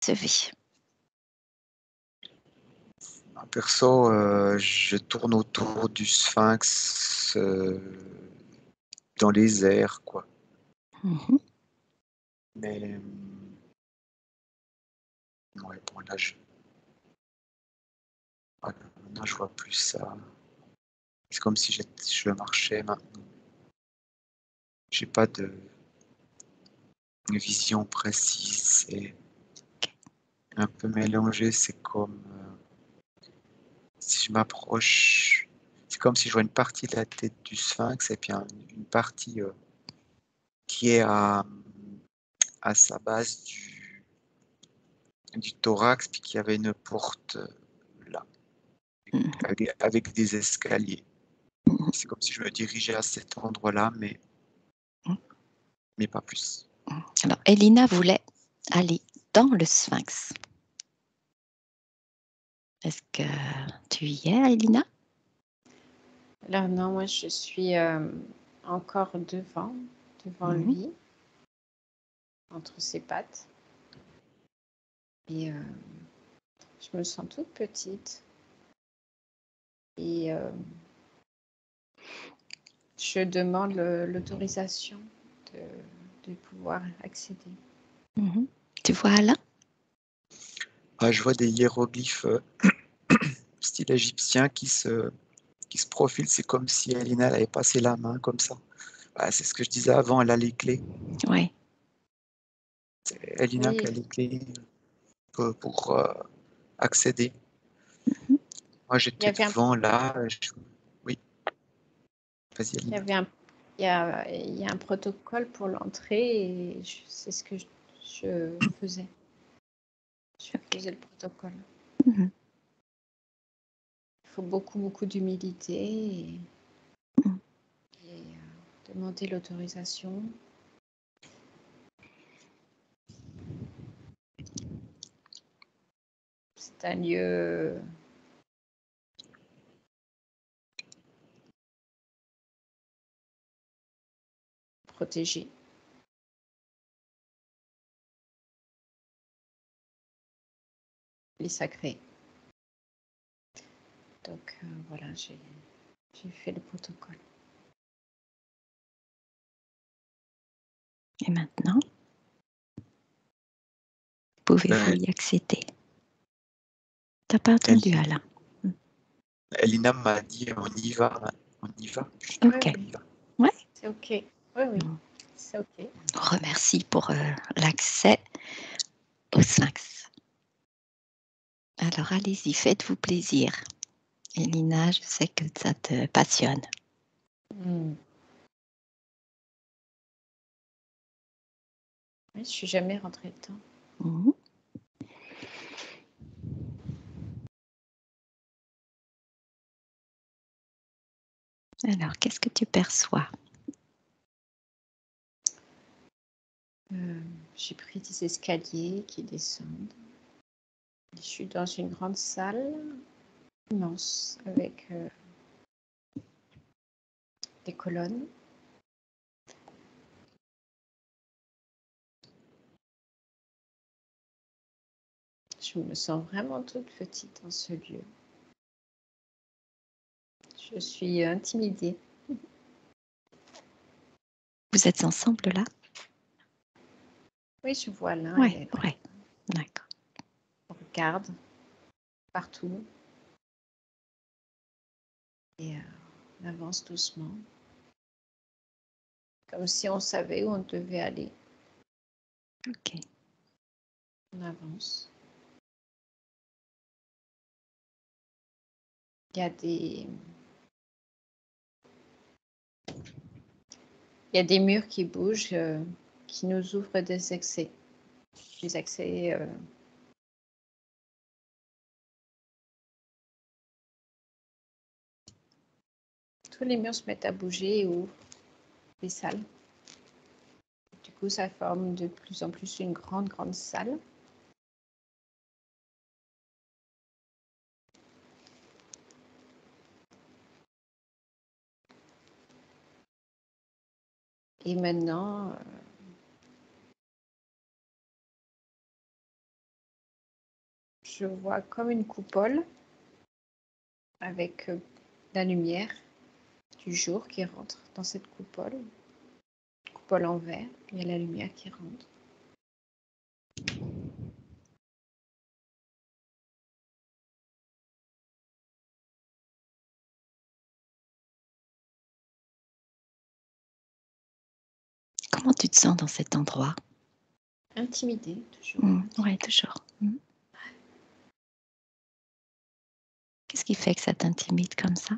percevez? Perso, je tourne autour du sphinx dans les airs, quoi. Mmh. Mais ouais, bon, là, je vois plus ça. C'est comme si je marchais maintenant. J'ai pas de vision précise. C'est un peu mélangé. C'est comme si je m'approche. C'est comme si je vois une partie de la tête du sphinx et puis une partie qui est à sa base du thorax, puis qu'il y avait une porte là, Mmh. avec des escaliers. Mmh. C'est comme si je me dirigeais à cet endroit-là, Mmh. mais pas plus. Alors Elina voulait aller dans le sphinx. Est-ce que tu y es, Elina? Alors non, moi je suis encore devant Mmh. lui, entre ses pattes. Et je me sens toute petite. Et je demande l'autorisation de pouvoir accéder. Mmh. Tu vois Alain? Ah, je vois des hiéroglyphes style égyptien qui se profilent. C'est comme si Elina elle avait passé la main comme ça. Ah, c'est ce que je disais avant, elle a les clés. Oui. C'est Elina qui Oui, a les clés pour accéder. Mmh. Moi, il y j'étais avait un, devant là. Oui, vas-y, il y Elina. avait un, il y a un protocole pour l'entrée et c'est ce que je faisais. Je faisais le protocole. Mmh. Il faut beaucoup d'humilité et, Mmh. demander l'autorisation. C'est un lieu protégé. Et sacré. Donc voilà, j'ai fait le protocole. Et maintenant, pouvez-vous Ben, y accéder? T'as pas entendu Eli- Alain? Mmh. Elina m'a dit on y va, on y va, Oui, OK. oui, on y va. Ouais. c'est OK. Oui, Mmh. c'est OK. On remercie pour l'accès au sphinx. Alors allez-y, faites-vous plaisir. Elina, je sais que ça te passionne. Oui, je suis jamais rentrée dedans. Mmh. Alors, qu'est-ce que tu perçois? J'ai pris des escaliers qui descendent. Je suis dans une grande salle immense avec des colonnes. Je me sens vraiment toute petite dans ce lieu. Je suis intimidée. Vous êtes ensemble là? Oui, je vois l'un Ouais, et l'autre. ouais, d'accord. On regarde partout et on avance doucement, comme si on savait où on devait aller. OK. On avance. Il y a des murs qui bougent, qui nous ouvrent des accès. Des accès. Tous les murs se mettent à bouger et ouvrent les salles. Du coup, ça forme de plus en plus une grande salle. Et maintenant, je vois comme une coupole avec la lumière du jour qui rentre dans cette coupole en verre. Il y a la lumière qui rentre. Comment tu te sens dans cet endroit? Intimidée, toujours. Oui, toujours. Qu'est-ce qui fait que ça t'intimide comme ça?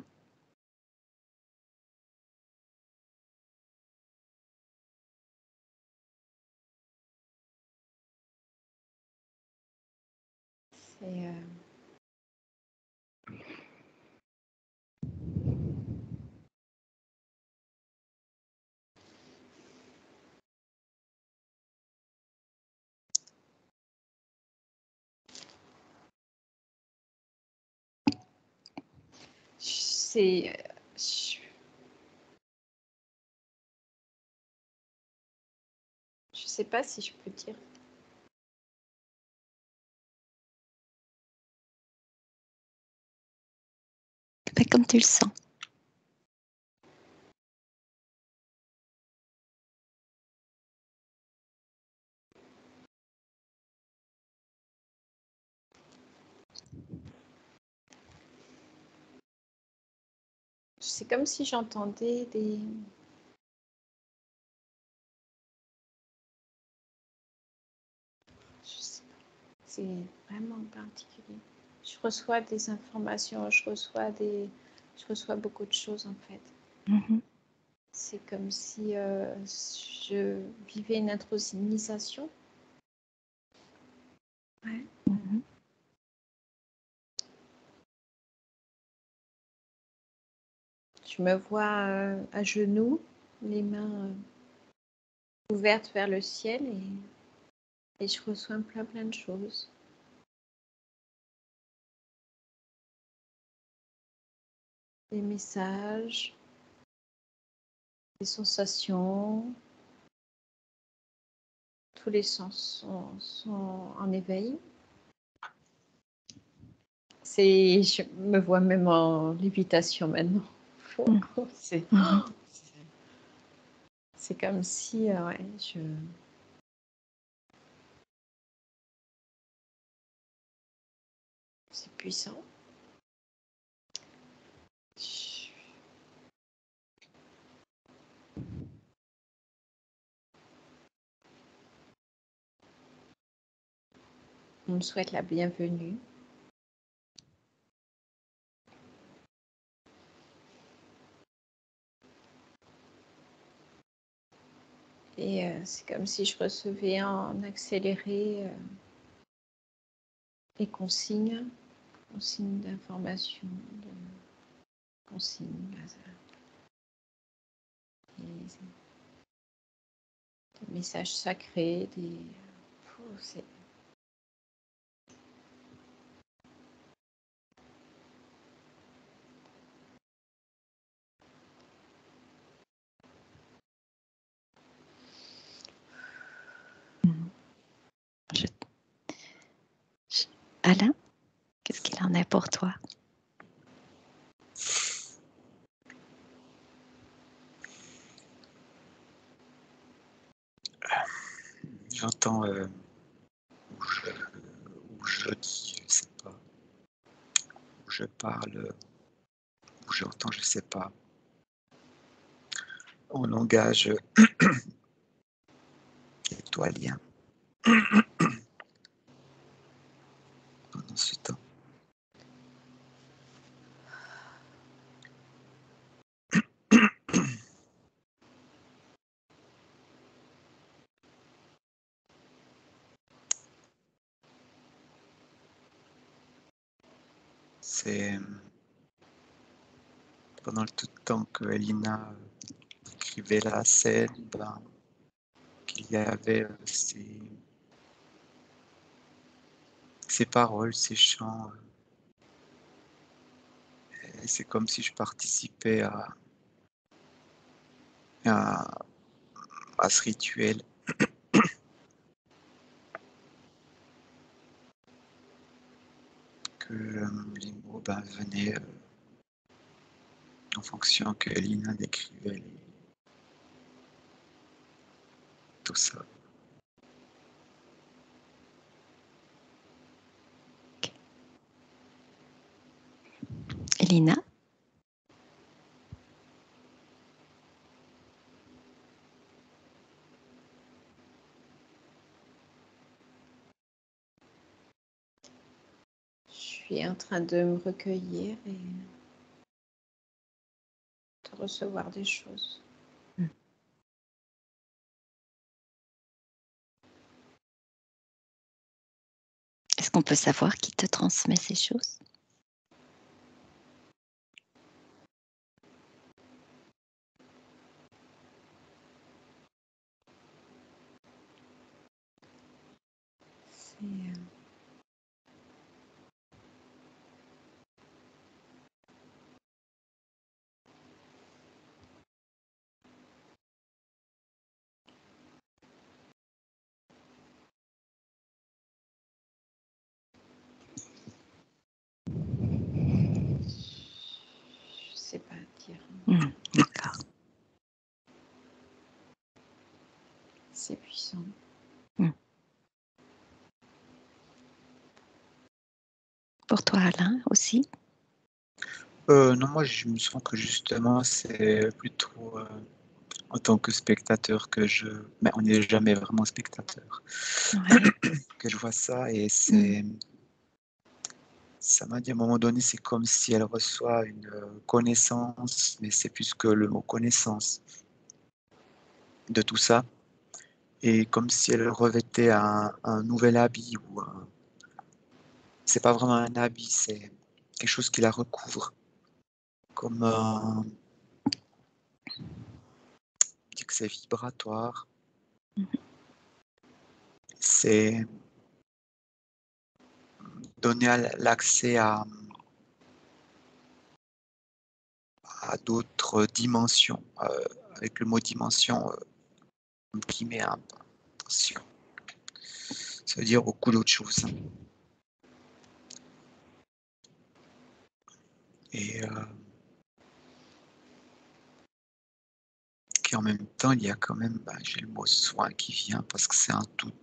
C'est je sais pas si je peux dire. Fais comme tu le sens. C'est comme si j'entendais des... Je sais pas. C'est vraiment particulier. Je reçois des informations, je reçois beaucoup de choses en fait. C'est comme si je vivais une intronisation. Ouais. Je me vois à genoux, les mains ouvertes vers le ciel et je reçois plein de choses. Des messages, des sensations. Tous les sens sont en éveil. Je me vois même en lévitation maintenant. C'est comme si, c'est puissant. On me souhaite la bienvenue. Et c'est comme si je recevais en accéléré les consignes d'information, consignes, des messages sacrés, c'est... Alain, qu'est-ce qu'il en est pour toi? J'entends ou je dis, je sais pas, ou je parle, ou j'entends, je sais pas, en langage étoilien pendant ce temps. C'est pendant tout le temps que Elina écrivait la scène, qu'il y avait ces paroles, ces chants. Et c'est comme si je participais à ce rituel. que les mots venaient en fonction que Lina décrivait tout ça. Elina? Je suis en train de me recueillir et de recevoir des choses. Est-ce qu'on peut savoir qui te transmet ces choses? Je sais pas dire. D'accord. C'est puissant. Pour toi, Alain, aussi? Non, moi je me sens que justement c'est plutôt en tant que spectateur que mais on n'est jamais vraiment spectateur. Ouais. Que je vois ça et ça m'a dit à un moment donné, c'est comme si elle reçoit une connaissance, mais c'est plus que le mot connaissance de tout ça. Et comme si elle revêtait un nouvel habit ou c'est pas vraiment un habit, c'est quelque chose qui la recouvre. Comme on dit que c'est vibratoire. C'est donner l'accès à d'autres dimensions. Avec le mot dimension, qui met attention. Ça veut dire beaucoup d'autres choses. Et en même temps, il y a quand même, j'ai le mot soin qui vient parce que c'est un tout.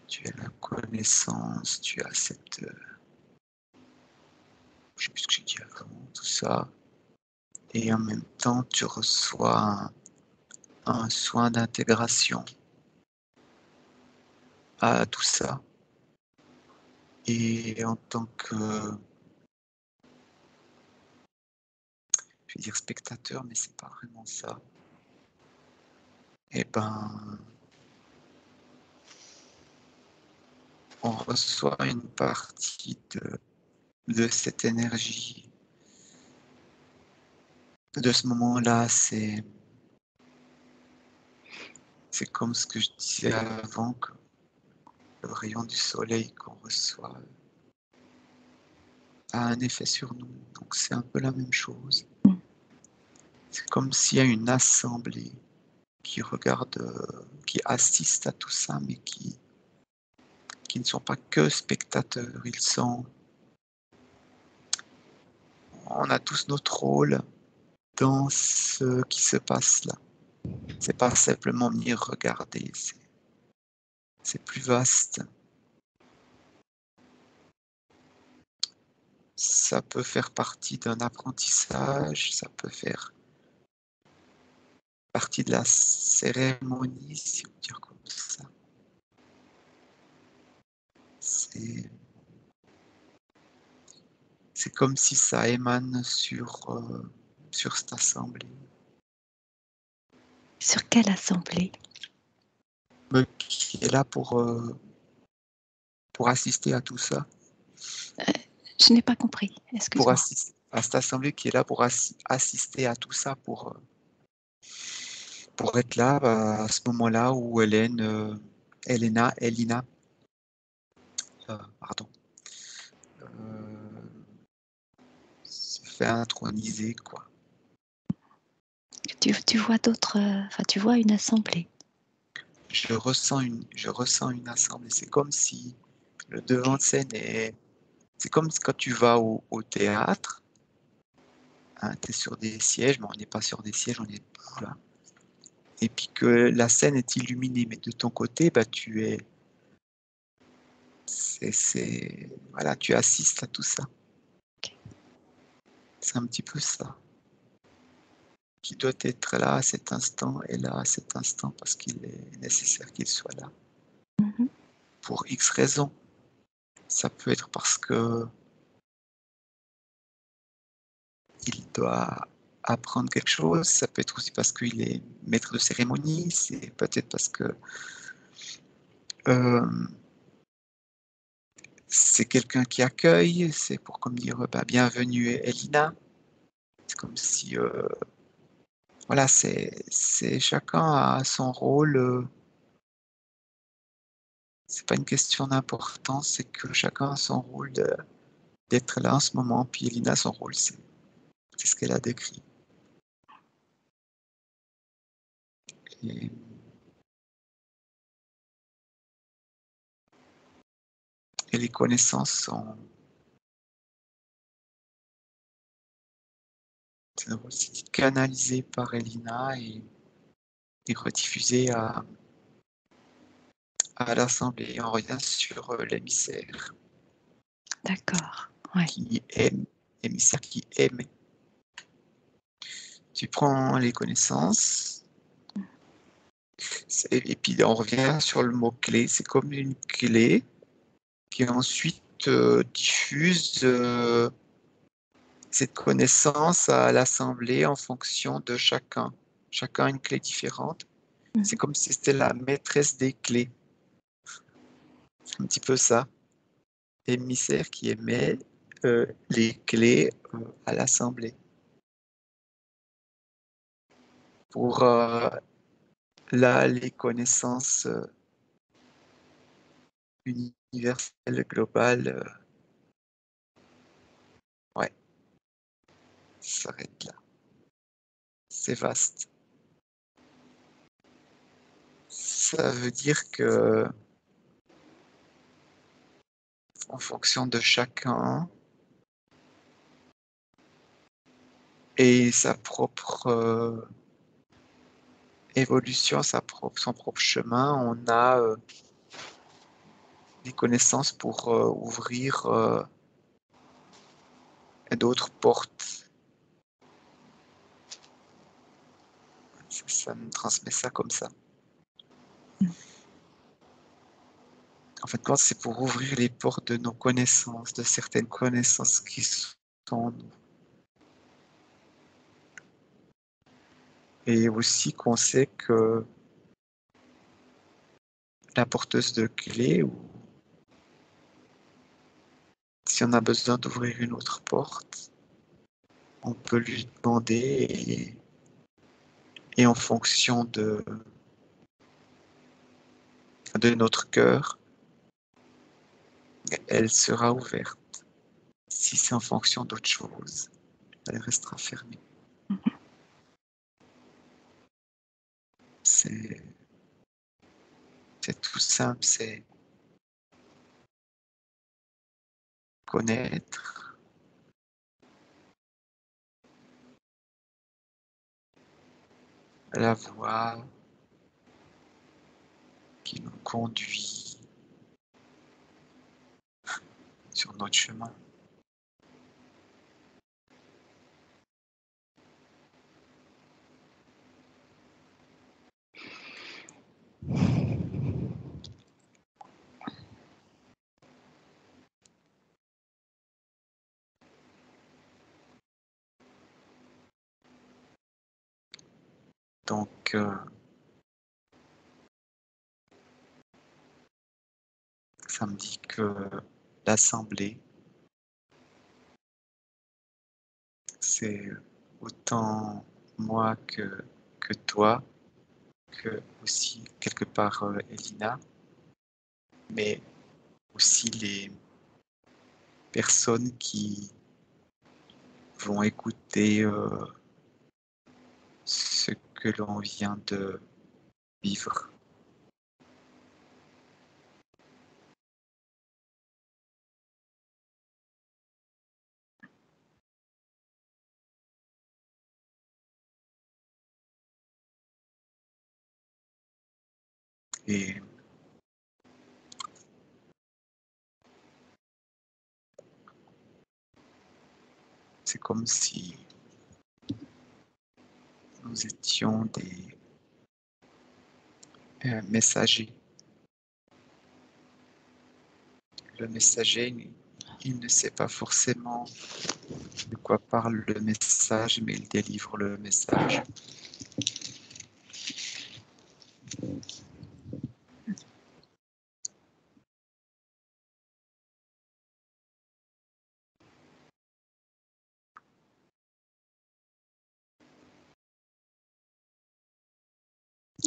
Tu as la connaissance, tu as cette... je sais plus ce que j'ai dit avant, tout ça. Et en même temps, tu reçois un soin d'intégration à tout ça. Et en tant que... je vais dire spectateur, mais c'est pas vraiment ça. Eh ben... on reçoit une partie de cette énergie. De ce moment-là, c'est comme ce que je disais avant, que le rayon du soleil qu'on reçoit a un effet sur nous. Donc c'est un peu la même chose. C'est comme s'il y a une assemblée qui regarde, qui assiste à tout ça, mais qui ne sont pas que spectateurs. On a tous notre rôle dans ce qui se passe là. C'est pas simplement venir regarder, c'est plus vaste. Ça peut faire partie d'un apprentissage, ça peut faire partie de la cérémonie, si on peut dire comme ça. C'est comme si ça émane sur cette assemblée. Sur quelle assemblée? Qui est là pour assister à tout ça. Je n'ai pas compris, excuse-moi. À cette assemblée qui est là pour assister à tout ça, pour être là à ce moment-là où Elina, pardon, se fait introniser, quoi. Tu vois d'autres, tu vois une assemblée. Je ressens une assemblée. C'est comme si le devant de scène C'est comme quand tu vas au théâtre, hein, tu es sur des sièges, mais on n'est pas sur des sièges, on est debout là. Et puis que la scène est illuminée, mais de ton côté, bah, voilà, tu assistes à tout ça. C'est un petit peu ça. Qui doit être là à cet instant et là à cet instant parce qu'il est nécessaire qu'il soit là. Pour X raisons. Ça peut être parce que il doit apprendre quelque chose, ça peut être aussi parce qu'il est maître de cérémonie, c'est peut-être parce que c'est quelqu'un qui accueille, c'est pour comme dire bah, bienvenue Elina. C'est comme si voilà, c'est chacun a son rôle. C'est pas une question d'importance, c'est que chacun a son rôle d'être là en ce moment. Puis Elina, son rôle, c'est ce qu'elle a décrit. Et les connaissances sont canalisées par Elina et rediffusées à l'Assemblée. On revient sur l'émissaire. D'accord. Ouais. Qui aime, émissaire qui aime. Tu prends les connaissances et puis on revient sur le mot-clé. C'est comme une clé qui ensuite diffuse cette connaissance à l'Assemblée en fonction de chacun. Chacun a une clé différente. C'est comme si c'était la maîtresse des clés. C'est un petit peu ça. L'émissaire qui émet les clés à l'Assemblée. Pour là, les connaissances universelles, globales, ouais, ça s'arrête là. C'est vaste. Ça veut dire que en fonction de chacun et sa propre évolution, son propre chemin, on a des connaissances pour ouvrir d'autres portes. Ça me transmet ça comme ça. En fait, quand c'est pour ouvrir les portes de nos connaissances, de certaines connaissances qui sont en nous. Et aussi qu'on sait que la porteuse de clés, ou si on a besoin d'ouvrir une autre porte, on peut lui demander et en fonction de notre cœur, elle sera ouverte. Si c'est en fonction d'autre chose, elle restera fermée. C'est tout simple, c'est connaître, la voie qui nous conduit sur notre chemin. Donc, ça me dit que l'Assemblée, c'est autant moi que toi, que aussi quelque part Elina, mais aussi les personnes qui vont écouter ce que l'on vient de vivre. Et c'est comme si nous étions des messagers. Le messager, il ne sait pas forcément de quoi parle le message, mais il délivre le message.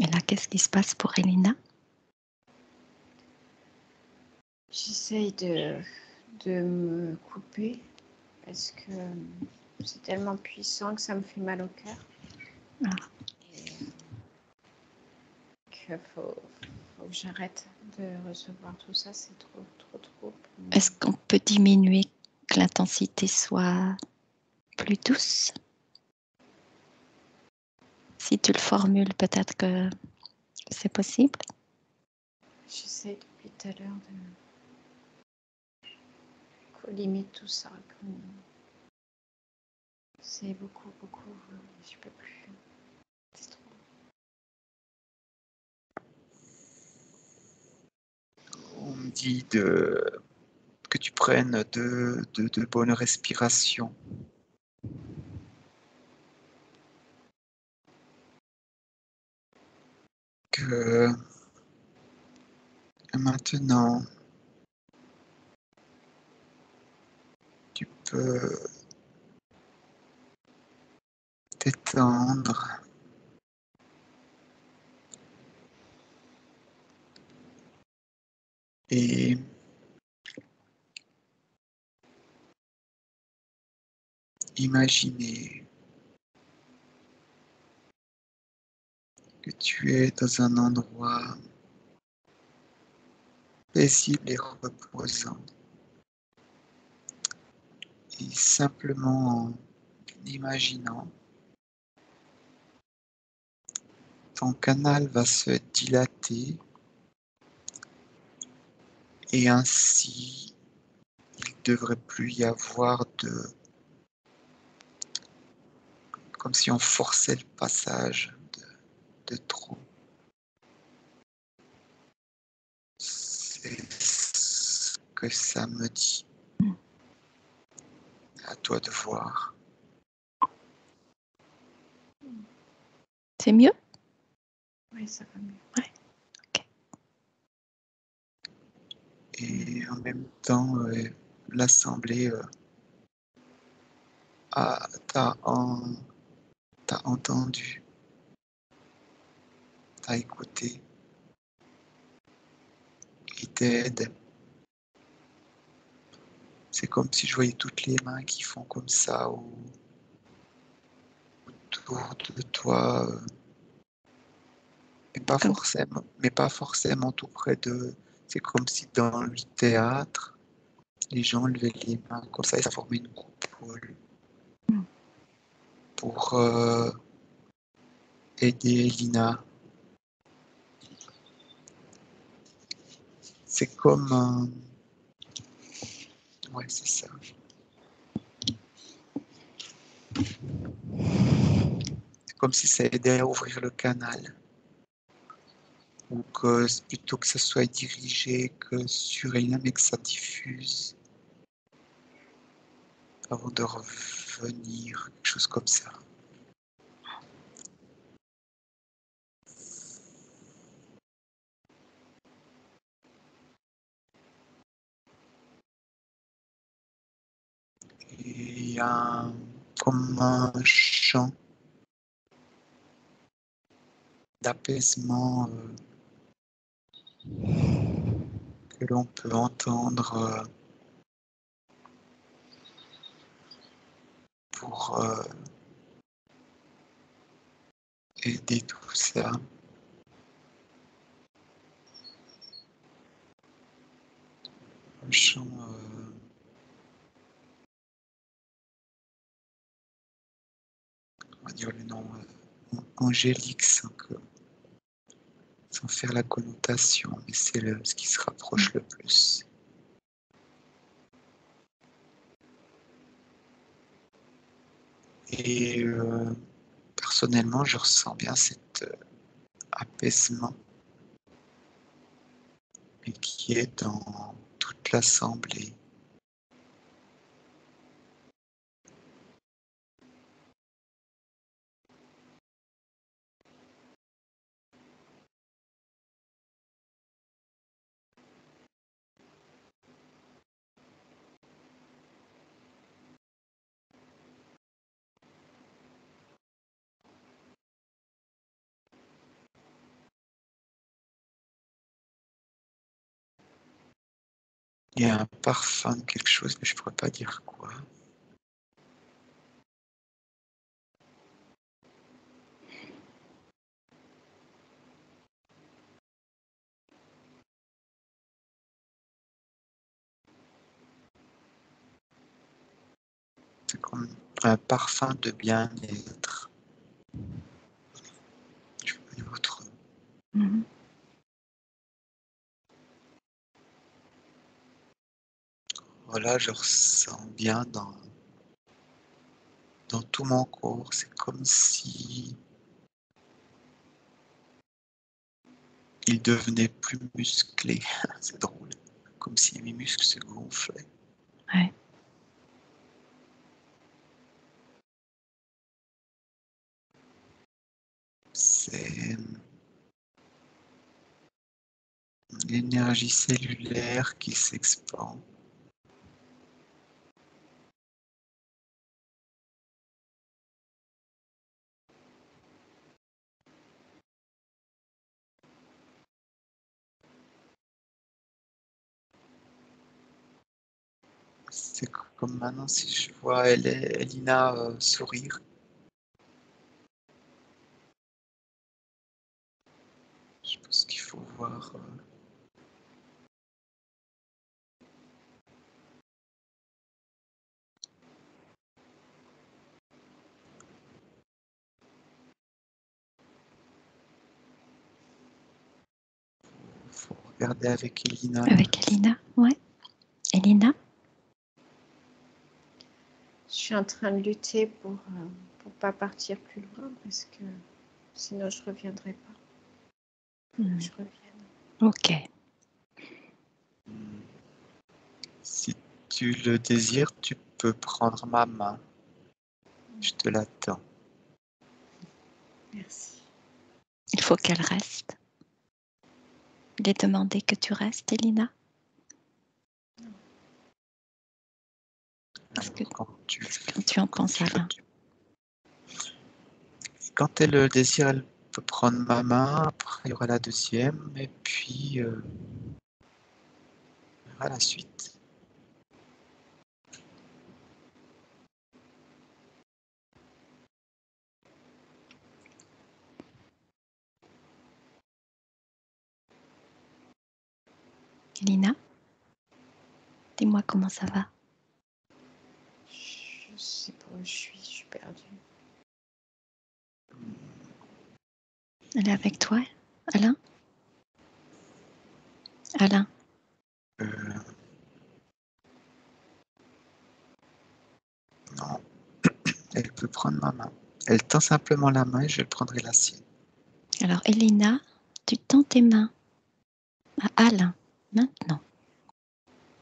Et là, qu'est-ce qui se passe pour Elina? J'essaye de me couper parce que c'est tellement puissant que ça me fait mal au cœur. Ah. Qu'il faut que j'arrête de recevoir tout ça, c'est trop. Est-ce qu'on peut diminuer, que l'intensité soit plus douce? Si tu le formules, peut-être que c'est possible. J'essaie depuis tout à l'heure qu'on limite tout ça. C'est beaucoup. Je peux plus. C'est trop. On me dit que tu prennes de bonnes respirations. Que maintenant, tu peux t'étendre et imaginer que tu es dans un endroit paisible et reposant. Et simplement en imaginant, ton canal va se dilater et ainsi il ne devrait plus y avoir comme si on forçait le passage de trop. C'est ce que ça me dit. À toi de voir. C'est mieux? Oui, ça va mieux. Ouais. Ok. Et en même temps, l'Assemblée t'a entendu, t'a écouté, et t'aide. C'est comme si je voyais toutes les mains qui font comme ça autour de toi, mais pas forcément tout près de. C'est comme si dans le théâtre, les gens levaient les mains comme ça et ça formait une coupole pour aider Elina. C'est comme ouais, c'est ça. C'est comme si ça aidait à ouvrir le canal. Ou que plutôt que ça soit dirigé que sur Elina, mais que ça diffuse avant de revenir, quelque chose comme ça. Et il y a comme un chant d'apaisement que l'on peut entendre pour aider tout ça. Un chant on va dire le nom angélique, sans que sans faire la connotation, mais c'est ce qui se rapproche le plus. Et personnellement, je ressens bien cet apaisement, mais qui est dans toute l'assemblée. Il y a un parfum de quelque chose, mais je ne pourrais pas dire quoi. C'est comme un parfum de bien-être. Je peux dire autrement. Voilà, je ressens bien dans tout mon corps. C'est comme si il devenait plus musclé. C'est drôle. Comme si mes muscles se gonflaient. Ouais. C'est l'énergie cellulaire qui s'expand. C'est comme maintenant si je vois Elina sourire. Je pense qu'il faut voir. Faut regarder avec Elina. Avec Elina, ouais. Elina? Je suis en train de lutter pour pas partir plus loin parce que sinon je reviendrai pas. Je revienne. Ok. Si tu le désires, tu peux prendre ma main. Je te l'attends. Merci. Il faut qu'elle reste. Il est demandé que tu restes, Elina? Parce que Quand tu en penses à l'un. Quand elle le désire, elle peut prendre ma main. Après, il y aura la deuxième. Et puis, à la suite. Elina? Dis-moi comment ça va? Je sais pas où je suis perdue. Elle est avec toi, Alain? Alain? Non, elle peut prendre ma main. Elle tend simplement la main et je prendrai la sienne. Alors, Elina, tu tends tes mains à Alain, maintenant.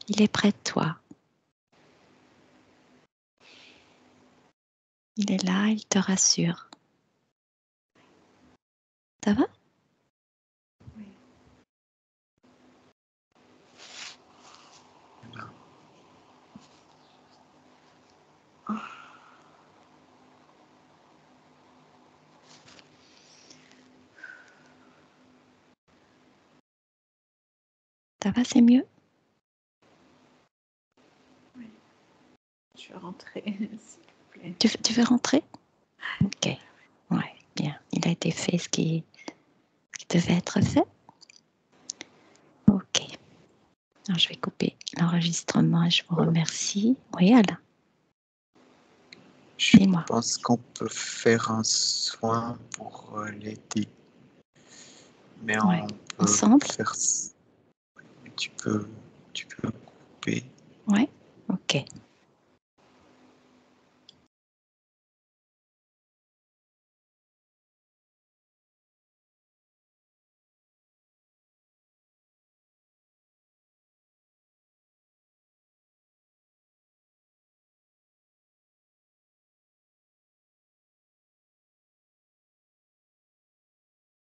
Il est près de toi. Il est là, il te rassure. Ça va? Oui. Ça va, c'est mieux? Oui. Je vais rentrer, s'il vous plaît. Tu veux rentrer? Ok. Ouais, bien. Il a été fait ce qui devait être fait. Ok. Alors, je vais couper l'enregistrement et je vous remercie. Oui, Alain? Je Dis-moi. pense qu'on peut faire un soin pour l'aider. mais Ouais. on peut Ensemble? faire... Tu peux couper. Ouais, ok.